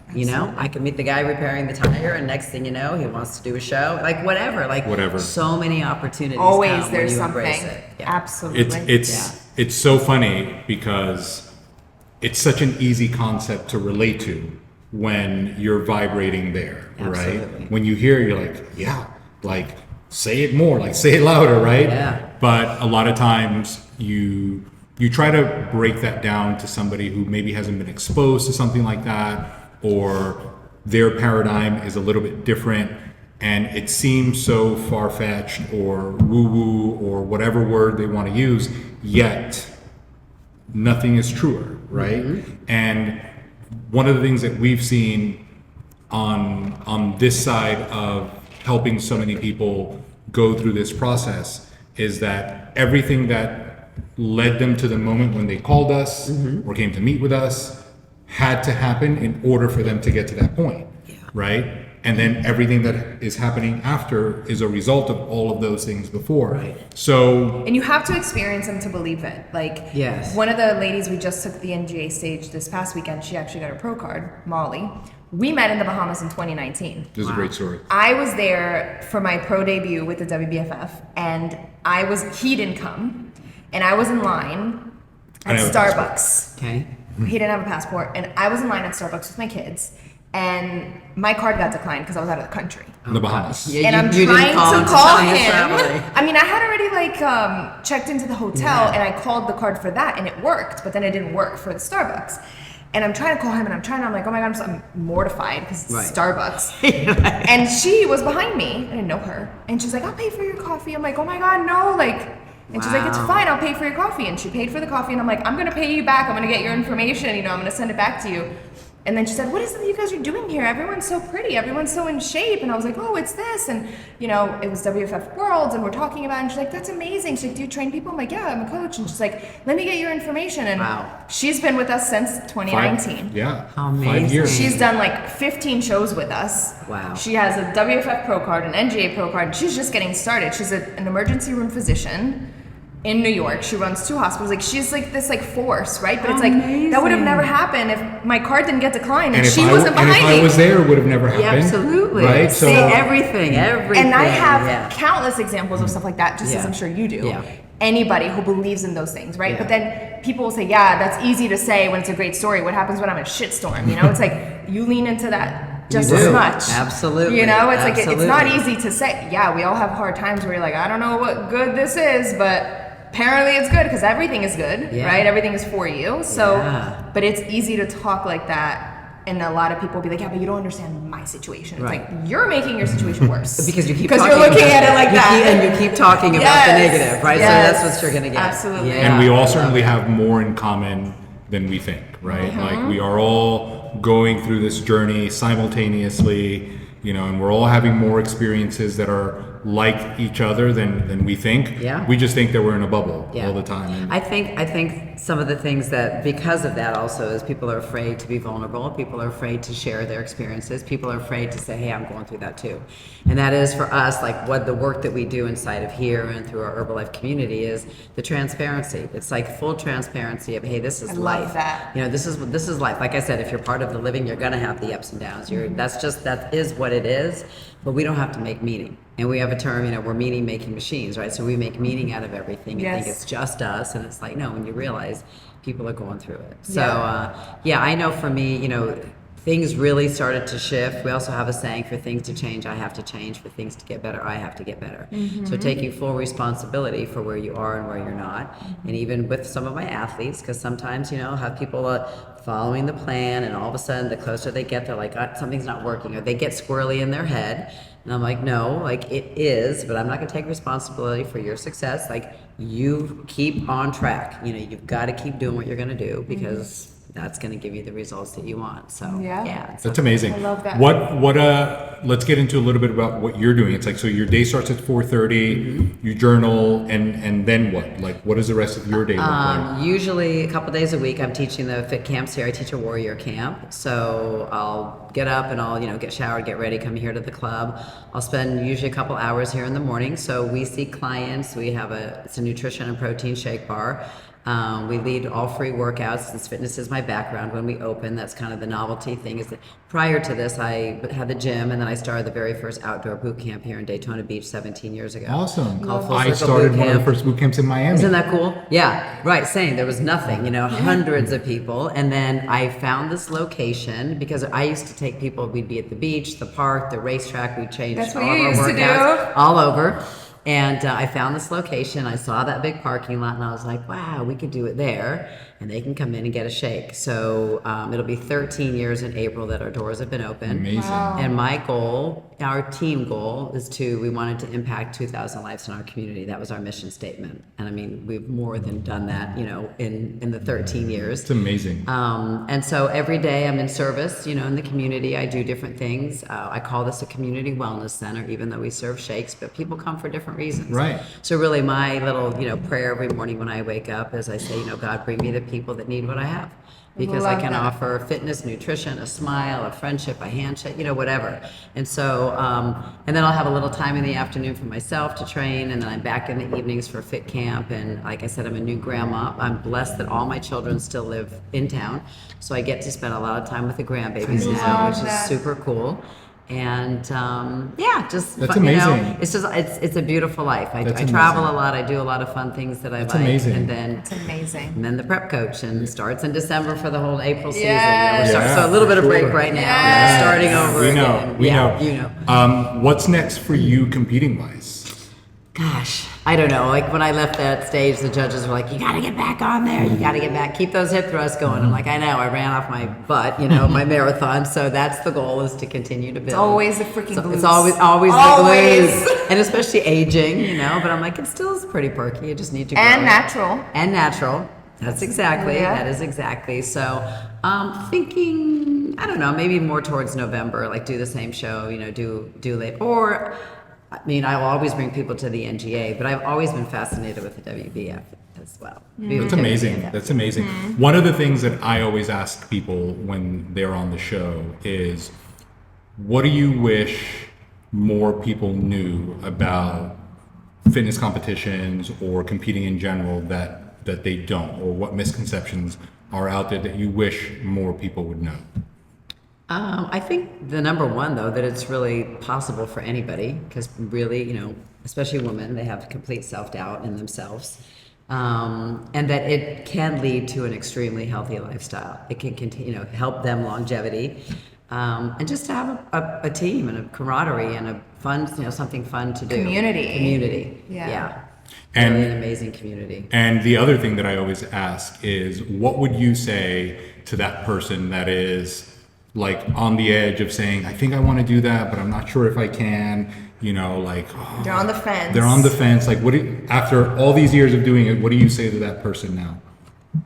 I could meet the guy repairing the tire, and next thing you know, he wants to do a show, like whatever. So many opportunities. Always come there's when you something. embrace it. Yeah. Absolutely. It's so funny because it's such an easy concept to relate to when you're vibrating there, Absolutely. right? When you hear, you're like, yeah, like say it more, like say it louder, right? Yeah. But a lot of times you try to break that down to somebody who maybe hasn't been exposed to something like that, or their paradigm is a little bit different, and it seems so far-fetched or woo-woo or whatever word they want to use, yet nothing is truer, right? And one of the things that we've seen on this side of helping so many people go through this process is that everything that led them to the moment when they called us or came to meet with us had to happen in order for them to get to that point, right? And then everything that is happening after is a result of all of those things before. Right. So, And you have to experience them to believe it. Like, Yes. one of the ladies we just took the NGA stage this past weekend, she actually got her pro card, Molly. We met in the Bahamas in 2019. this is a great story. I was there for my pro debut with the WBFF, and he didn't come, and I was in line I at have a passport. Starbucks. Okay. He didn't have a passport, and I was in line at Starbucks with my kids, and my card got declined because I was out of the country. In the Bahamas. Yeah, And I'm you didn't trying call him to call tell you him. traveling. I mean, I had already checked into the hotel, and I called the card for that, and it worked, but then it didn't work for the Starbucks. And I'm trying to call him, and I'm like, oh my God, I'm mortified because it's Right. Starbucks. And she was behind me. I didn't know her. And she's like, I'll pay for your coffee. I'm like, oh my God, no. And she's like, it's Wow. fine, I'll pay for your coffee. And she paid for the coffee, and I'm like, I'm gonna pay you back. I'm gonna get your information, I'm gonna send it back to you. And then she said, what is it that you guys are doing here? Everyone's so pretty, everyone's so in shape. And I was like, oh, it's this. And it was WFF Worlds, and we're talking about it. And she's like, that's amazing. She's like, do you train people? I'm like, yeah, I'm a coach. And she's like, let me get your information. And Wow. she's been with us since 2019. Yeah. Amazing. 5 years. She's done 15 shows with us. Wow. She has a WFF Pro card, an NGA Pro card, and she's just getting started. She's an emergency room physician in New York. She runs 2 hospitals. She's this force, right? But it's that would have never happened if my card didn't get declined and she wasn't behind me. And if I was there, it would have never happened. Yeah, absolutely. Right? See, everything. And I have countless examples of stuff like that, just as Yeah. I'm sure you do. Yeah. Anybody who believes in those things, right? Yeah. But then people will say, yeah, that's easy to say when it's a great story. What happens when I'm in a shitstorm? It's like you lean into that just You as do. much. Absolutely. It's like it's not Absolutely. easy to say. Yeah, we all have hard times where you're like, I don't know what good this is, but apparently it's good because everything is good, Yeah. right? Everything is for you. So, Yeah. but it's easy to talk like that. And a lot of people will be like, yeah, but you don't understand my situation. It's Right. like, you're making your situation worse. Because you keep Because talking you're looking about at it like that. and you keep talking about the Yes, negative, right? yes, So that's what you're going to get. absolutely. Yeah. And we all certainly have more in common than we think, right? Like we are all going through this journey simultaneously, and we're all having more experiences that are like each other than we think. Yeah. We just think that we're in a bubble Yeah. all the time. And I think some of the things that because of that also is people are afraid to be vulnerable. People are afraid to share their experiences. People are afraid to say, hey, I'm going through that too. And that is for us, what the work that we do inside of here and through our Herbalife community is the transparency. It's full transparency of, hey, this is I life. love that. This is life. Like I said, if you're part of the living, you're gonna have the ups and downs. That is what it is. But we don't have to make meaning. And we have a term, we're meaning making machines, right? So we make meaning out of everything and think Yes. it's just us. And it's like, no, when you realize people are going through it. So, Yeah. I know for me, things really started to shift. We also have a saying, for things to change, I have to change. For things to get better, I have to get better. So taking full responsibility for where you are and where you're not. And even with some of my athletes, because sometimes, I'll have people following the plan, and all of a sudden, the closer they get, they're like, something's not working, or they get squirrely in their head. And I'm like, no, like it is, but I'm not gonna take responsibility for your success. Like, you keep on track. You've got to keep doing what you're gonna do, because that's going to give you the results that you want. So yeah, that's amazing. I love that. Let's get into a little bit about what you're doing. It's like, so your day starts at 4:30, you journal, and then what? Like, what does the rest of your day look like? Usually a couple days a week, I'm teaching the fit camps here. I teach a warrior camp. So I'll get up and I'll, get showered, get ready, come here to the club. I'll spend usually a couple hours here in the morning. So we see clients. We have it's a nutrition and protein shake bar. We lead all free workouts, since fitness is my background. When we open, that's kind of the novelty thing. Is that prior to this, I had the gym, and then I started the very first outdoor boot camp here in Daytona Beach 17 years ago. Awesome. Called Full I Circle started Boot one of the Camp. first boot camps in Miami. Isn't that cool? Yeah, right. Same. There was nothing, hundreds of people. And then I found this location because I used to take people, we'd be at the beach, the park, the racetrack. We'd change That's all what of you our used to workouts do. all over. And I found this location. I saw that big parking lot, and I was like, wow, we could do it there. And they can come in and get a shake. So it'll be 13 years in April that our doors have been open. Amazing. Wow. And my goal, our team goal, is we wanted to impact 2,000 lives in our community. That was our mission statement. And I mean, we've more than done that, in the 13 years. It's amazing. And so every day I'm in service, in the community. I do different things. I call this a community wellness center, even though we serve shakes, but people come for different reasons. Right. So really my little, prayer every morning when I wake up is I say, God, bring me the people that need what I have. Because I Love can that. offer fitness, nutrition, a smile, a friendship, a handshake, whatever. And so, and then I'll have a little time in the afternoon for myself to train, and then I'm back in the evenings for fit camp. And like I said, I'm a new grandma. I'm blessed that all my children still live in town, so I get to spend a lot of time with the grandbabies now, which is super cool. And just That's amazing. It's a beautiful life. I That's travel amazing. a lot. I do a lot of fun things that I That's like. amazing. And then It's amazing. and then the prep coach, and starts in December for the whole April season. Yes. So a little bit of for break sure. right now. Yes. Starting over We know. again. We Yeah, know. What's next for you competing wise? Gosh, I don't know. Like when I left that stage, the judges were like, "You got to get back on there. You got to get back. Keep those hip thrusts going." I'm like, "I know. I ran off my butt, my marathon." So that's the goal, is to continue to build. It's always the freaking glutes. It's always the glutes, and especially aging. But I'm like, it still is pretty perky. You just need to grow And it. natural. And natural. That's exactly. Yeah. That is exactly. So, thinking, I don't know, maybe more towards November, like do the same show, do late. Or, I'll always bring people to the NGA, but I've always been fascinated with the WBF as well. That's amazing. That's amazing. One of the things that I always ask people when they're on the show is, what do you wish more people knew about fitness competitions or competing in general that they don't, or what misconceptions are out there that you wish more people would know? I think the number one, though, that it's really possible for anybody, because really, especially women, they have complete self-doubt in themselves, and that it can lead to an extremely healthy lifestyle. It can continue, help them longevity, and just to have a team and a camaraderie and a fun, something fun to do. Community. Yeah. And really an amazing community. And the other thing that I always ask is, what would you say to that person that is like on the edge of saying, I think I want to do that, but I'm not sure if I can, They're on the fence. They're on the fence. Like, after all these years of doing it, what do you say to that person now?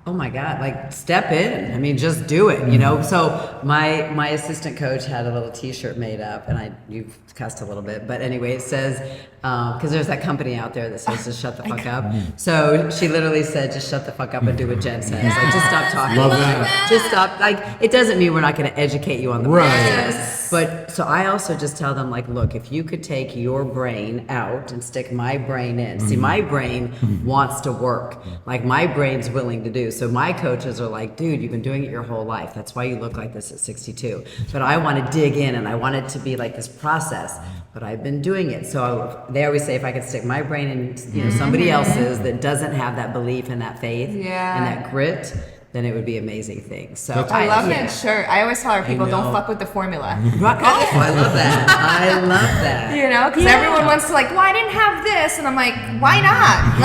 Oh my God, like step in. Just do it, So my assistant coach had a little t-shirt made up, and you've cussed a little bit, but anyway, it says, because there's that company out there that says just shut the fuck up. So she literally said, just shut the fuck up and do what Jen says. Like, just stop talking. Love that. Just stop. Like, it doesn't mean we're not going to educate you on the Right. process. But so I also just tell them, like, look, if you could take your brain out and stick my brain in. See, my brain wants to work. Like, my brain's willing to do. So my coaches are like, dude, you've been doing it your whole life. That's why you look like this at 62. But I want to dig in, and I want it to be like this process. But I've been doing it. So they always say, if I could stick my brain in somebody else's that doesn't have that belief and that faith and that grit, then it would be amazing things. So I love yeah. that shirt. I always tell our people, don't know. fuck with the formula. Right. Oh, I love that. I love that. You know, because everyone wants to like, well, I didn't have this, and I'm like, why not?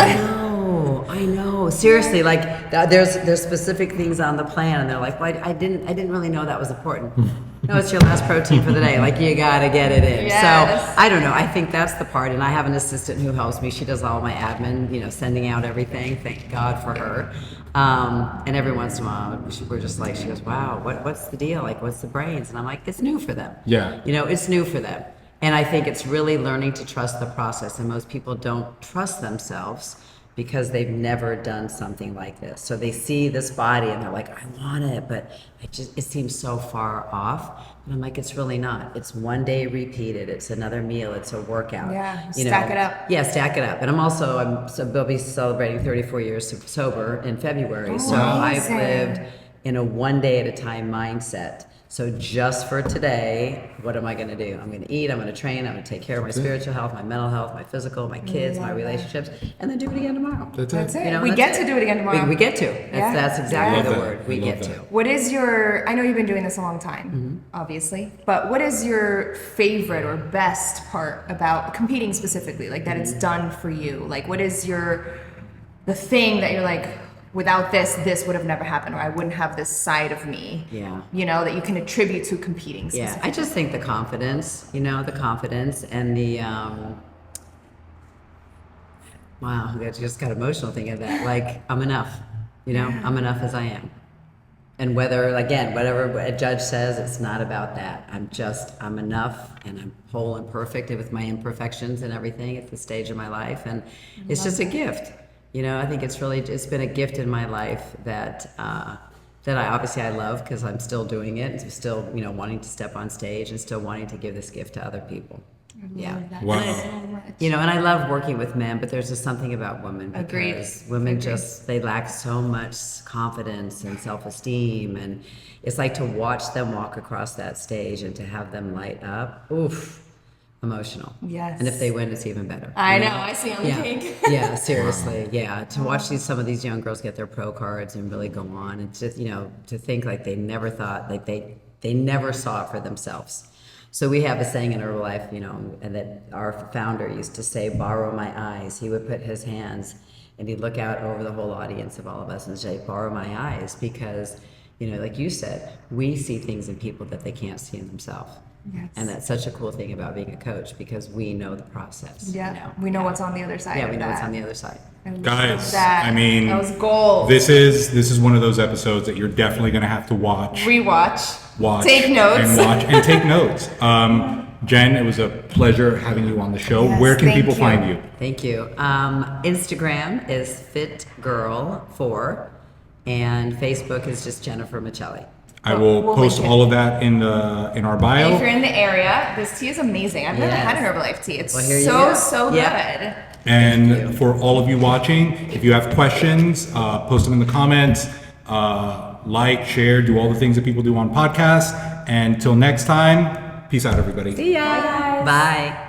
I know. Seriously, like there's specific things on the plan, and they're like, well, I didn't really know that was important. No, it's your last protein for the day. Like you gotta get it in. Yes. So I don't know. I think that's the part, and I have an assistant who helps me. She does all my admin, sending out everything. Thank God for her. And every once in a while, we're just like, she goes, wow, what's the deal? Like, what's the brains? And I'm like, it's new for them. Yeah. It's new for them. And I think it's really learning to trust the process. And most people don't trust themselves because they've never done something like this. So they see this body and they're like, I want it, but it seems so far off. And I'm like, it's really not. It's one day repeated. It's another meal. It's a workout. Yeah, stack it up. Yeah, stack it up. And I'll be celebrating 34 years sober in February. So I've Amazing. lived in a one day at a time mindset. So just for today, what am I going to do? I'm going to eat, I'm going to train, I'm going to take care of my spiritual health, my mental health, my physical, my kids, my relationships, and then do it again tomorrow. That's it. You know, We that's get to do it again tomorrow. We get to. Yeah. That's exactly Love the that. word. We I get love to. that. What is I know you've been doing this a long time, obviously, but what is your favorite or best part about competing specifically, like that it's done for you? Like, what is the thing that you're like, without this would have never happened, or I wouldn't have this side of me, Yeah. that you can attribute to competing Yeah, specifically? I just think the confidence, the confidence and the, wow, I just got emotional thinking of that. Like, I'm enough, I'm enough as I am. And whatever a judge says, it's not about that. I'm enough, and I'm whole and perfect with my imperfections and everything at this stage of my life. And it's just a gift. I think it's been a gift in my life that I love because I'm still doing it and still, wanting to step on stage and still wanting to give this gift to other people. Yeah. Wow. And I love working with men, but there's just something about women Agreed. because women they lack so much confidence and self-esteem, and it's like to watch them walk across that stage and to have them light up. Oof. Emotional. Yes. And if they win, it's even better. I know, I see on the Yeah. cake. Yeah, seriously. Yeah. To watch some of these young girls get their pro cards and really go on, and just, to think like they never thought, like they never saw it for themselves. So we have a saying in Herbalife, and that our founder used to say, borrow my eyes. He would put his hands and he'd look out over the whole audience of all of us and say, borrow my eyes, because, like you said, we see things in people that they can't see in themselves. Yes. And that's such a cool thing about being a coach, because we know the process. Yeah, we know what's on the other side. Yeah, of we know what's that. on the other side. I love Guys, that. I mean, that was gold. This is one of those episodes that you're definitely going to have to watch, take notes, and take notes. Jen, it was a pleasure having you on the show. Yes, Where can thank people you. find you? Thank you. Instagram is fitgirl4, and Facebook is just Jennifer Micheli. I will We'll post link it. all of that in our If bio. you're in the area, this tea is amazing. I've never had an Herbalife tea. It's Well, here you go. so Yeah. good. And for all of you watching, if you have questions, post them in the comments. Like, share, do all the things that people do on podcasts. And till next time, peace out, everybody. See ya. Bye.